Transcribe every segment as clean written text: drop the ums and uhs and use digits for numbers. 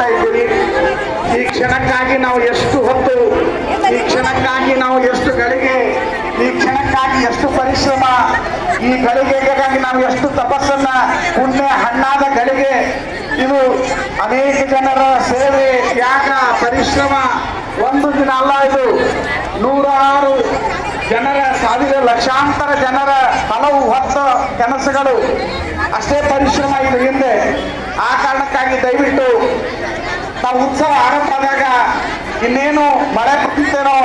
ಮಾಡ್ತಾ ಇದ್ದೀರಿ. ಈ ಕ್ಷಣಕ್ಕಾಗಿ ನಾವು ಎಷ್ಟು ಹೊತ್ತು, ಈ ಕ್ಷಣಕ್ಕಾಗಿ ನಾವು ಎಷ್ಟು ಗಳಿಗೆ, ಈ ಕ್ಷಣಕ್ಕಾಗಿ ಎಷ್ಟು ಪರಿಶ್ರಮ, ಈ ಗಳಿಗೆಗಾಗಿ ನಾವು ಎಷ್ಟು ತಪಸ್ಸನ್ನ, ಪುಣ್ಯ ಹಣ್ಣಾದ ಗಳಿಗೆ. ಇದು ಅನೇಕ ಜನರ ಸೇವೆ, ತ್ಯಾಗ, ಪರಿಶ್ರಮ. ಒಂದು ದಿನ ಅಲ್ಲ, ಇದು ನೂರಾರು ಜನರ, ಸಾವಿರ ಲಕ್ಷಾಂತರ ಜನರ ಹಲವು ಹೊತ್ತ ಕೆಲಸಗಳು, ಅಷ್ಟೇ ಪರಿಶ್ರಮ ಇದು ಹಿಂದೆ. ಆ ಕಾರಣಕ್ಕಾಗಿ ದಯವಿಟ್ಟು ನಾವು ಉತ್ಸವ ಆರಂಭದಾಗ ಇನ್ನೇನು ಮಳೆ ಬಂತೇನೋ,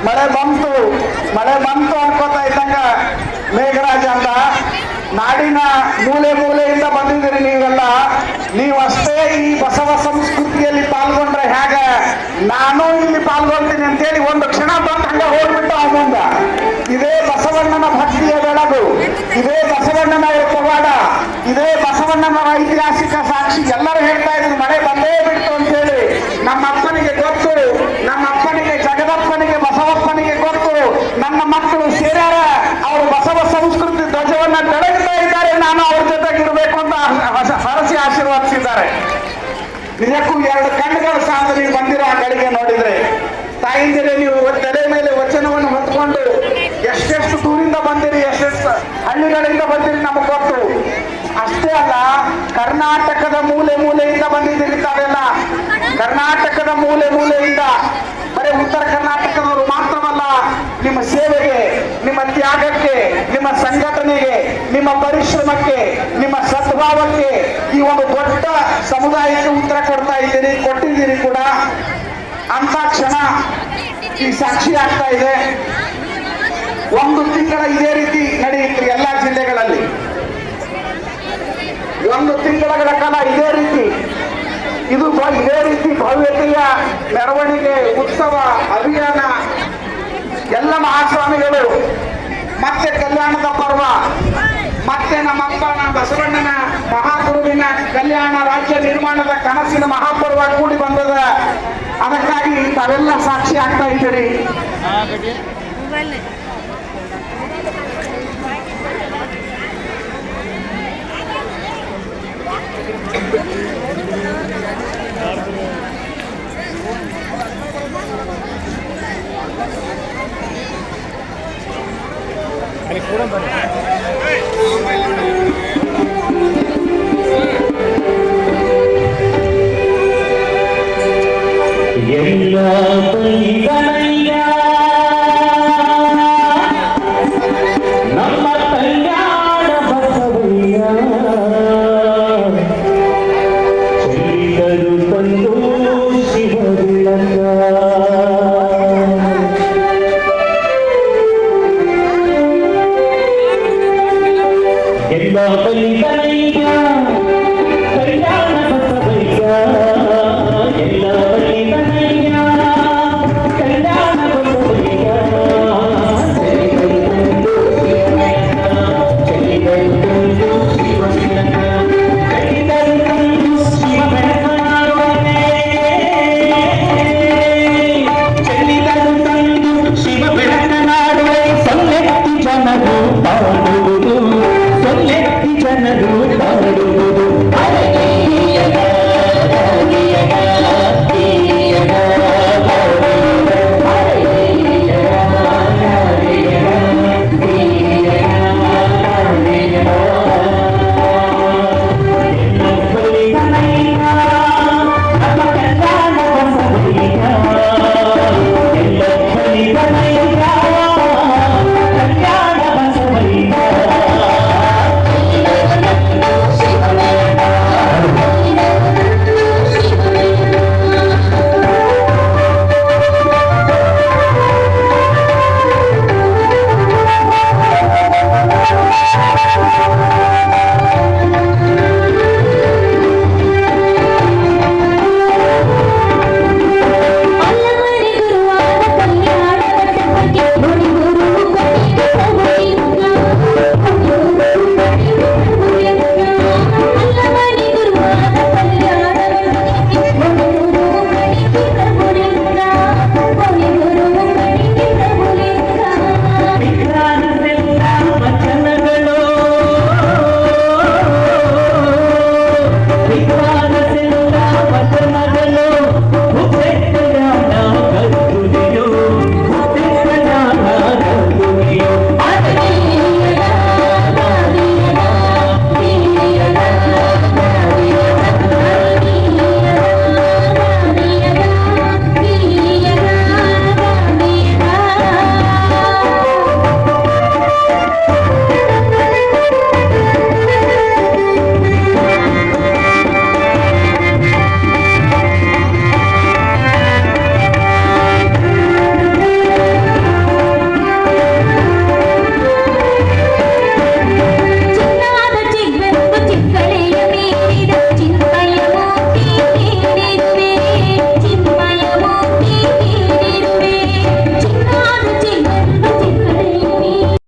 ಮಳೆ ಬಂತು ಅನ್ಕೋತಾ ಇದ್ದಂಗ ಮೇಘರಾಜ ಅಂದ, ನಾಡಿನ ಮೂಲೆ ಮೂಲೆಯಿಂದ ಬಂದಿದ್ದೀರಿ ನೀವೆಲ್ಲ, ನೀವಷ್ಟೇ ಈ ಬಸವ ಸಂಸ್ಕೃತಿಯಲ್ಲಿ ಪಾಲ್ಗೊಂಡ್ರೆ ಹೇಗ ನಾನು ಇಲ್ಲಿ ಪಾಲ್ಗೊಳ್ತೀನಿ ಅಂತೇಳಿ ಒಂದು ಕ್ಷಣ ಬಂದು ಹಂಗ ಹೋಗ್ಬಿಟ್ಟು ಮುಂದ. ಇದೇ ಬಸವಣ್ಣನ ಭಕ್ತಿಯ ಬೆಳಗು, ಇದೇ ಬಸವಣ್ಣನ ಪವಾಡ, ಇದೇ ಬಸವಣ್ಣನ ಐತಿಹಾಸಿಕ ಸಾಕ್ಷಿ. ಎಲ್ಲರೂ ಹೇಳ್ತಾ ಇದ್ರು ಮಳೆ ಬಂದೇ ಬಿಡ್ತು ಅಂತೇಳಿ. ನಮ್ಮ ಅಪ್ಪನಿಗೆ ಗೊತ್ತು, ನಮ್ಮ ಅಪ್ಪನಿಗೆ, ಜಗದಪ್ಪನಿಗೆ, ಬಸವಪ್ಪನಿಗೆ ಗೊತ್ತು. ನನ್ನ ಮಕ್ಕಳು ಸೇರ್ಯಾರ, ಅವರು ಬಸವ ಸಂಸ್ಕೃತಿ ಧ್ವಜವನ್ನ ಬೆಳಗ್ತಾ ಇದ್ದಾರೆ, ನಾನು ಅವ್ರ ಜೊತೆಗಿರ್ಬೇಕು ಅಂತ ಹರಸಿ ಆಶೀರ್ವದಿಸಿದ್ದಾರೆ. ನಿಜಕ್ಕೂ ಎರಡು ಕಣ್ಣುಗಳ ಸಾಧನೆ ಬಂದಿರೋ ಆ ಗಳಿಗೆ ನೋಡಿದ್ರೆ, ತಾಯಿಂದಿರೇ ನೀವು ತಲೆ ಮೇಲೆ ವಚನವನ್ನು ಹೊತ್ಕೊಂಡು ಎಷ್ಟೆಷ್ಟು ದೂರಿಂದ ಬಂದಿರಿ, ಎಷ್ಟೆಷ್ಟು ಹಳ್ಳಿಗಳಿಂದ ಬಂದಿರಿ ನಮಗೆ ಗೊತ್ತು. ಅಷ್ಟೇ ಅಲ್ಲ, ಕರ್ನಾಟಕದ ಮೂಲೆ ಮೂಲೆಯಿಂದ ಬಂದಿದ್ದೀರಿ ತಾವೆಲ್ಲ. ಕರ್ನಾಟಕದ ಮೂಲೆ ಮೂಲೆಯಿಂದ, ಬರೀ ಉತ್ತರ ಕರ್ನಾಟಕದವರು ಮಾತ್ರವಲ್ಲ, ನಿಮ್ಮ ಸೇವೆಗೆ, ನಿಮ್ಮ ತ್ಯಾಗಕ್ಕೆ, ನಿಮ್ಮ ಸಂಘಟನೆಗೆ, ನಿಮ್ಮ ಪರಿಶ್ರಮಕ್ಕೆ, ನಿಮ್ಮ ಸದ್ಭಾವಕ್ಕೆ ಈ ಒಂದು ದೊಡ್ಡ ಸಮುದಾಯಕ್ಕೆ ಉತ್ತರ ಕೊಟ್ಟಿದ್ದೀರಿ ಕೂಡ. ಅಂತ ಕ್ಷಣ ಈ ಸಾಕ್ಷಿ ಆಗ್ತಾ ಇದೆ. ಒಂದು ತಿಂಗಳ ಇದೇ ರೀತಿ ನಡೆಯಿತು ಎಲ್ಲ ಜಿಲ್ಲೆಗಳಲ್ಲಿ. ಒಂದು ತಿಂಗಳ ಕಾಲ ಇದೇ ರೀತಿ ಭವ್ಯತೆಯ ಮೆರವಣಿಗೆ, ಉತ್ಸವ, ಅಭಿಯಾನ, ಎಲ್ಲ ಮಹಾಸ್ವಾಮಿಗಳು, ಮತ್ತೆ ಕಲ್ಯಾಣದ ಪರ್ವ, ಮತ್ತೆ ನಮ್ಮಪ್ಪ ಬಸವಣ್ಣನ ಮಹಾಗುರುವಿನ ಕಲ್ಯಾಣ ರಾಜ್ಯ ನಿರ್ಮಾಣದ ಕನಸಿನ ಮಹಾಪರ್ವ ಕೂಡಿ ಬಂದದ. ಅದಕ್ಕಾಗಿ ತಾವೆಲ್ಲ ಸಾಕ್ಷಿ ಆಗ್ತಾ ಇದ್ದೀರಿ. ಅಲ್ಲಿ ಕೂಡ ಬನ್ನಿ.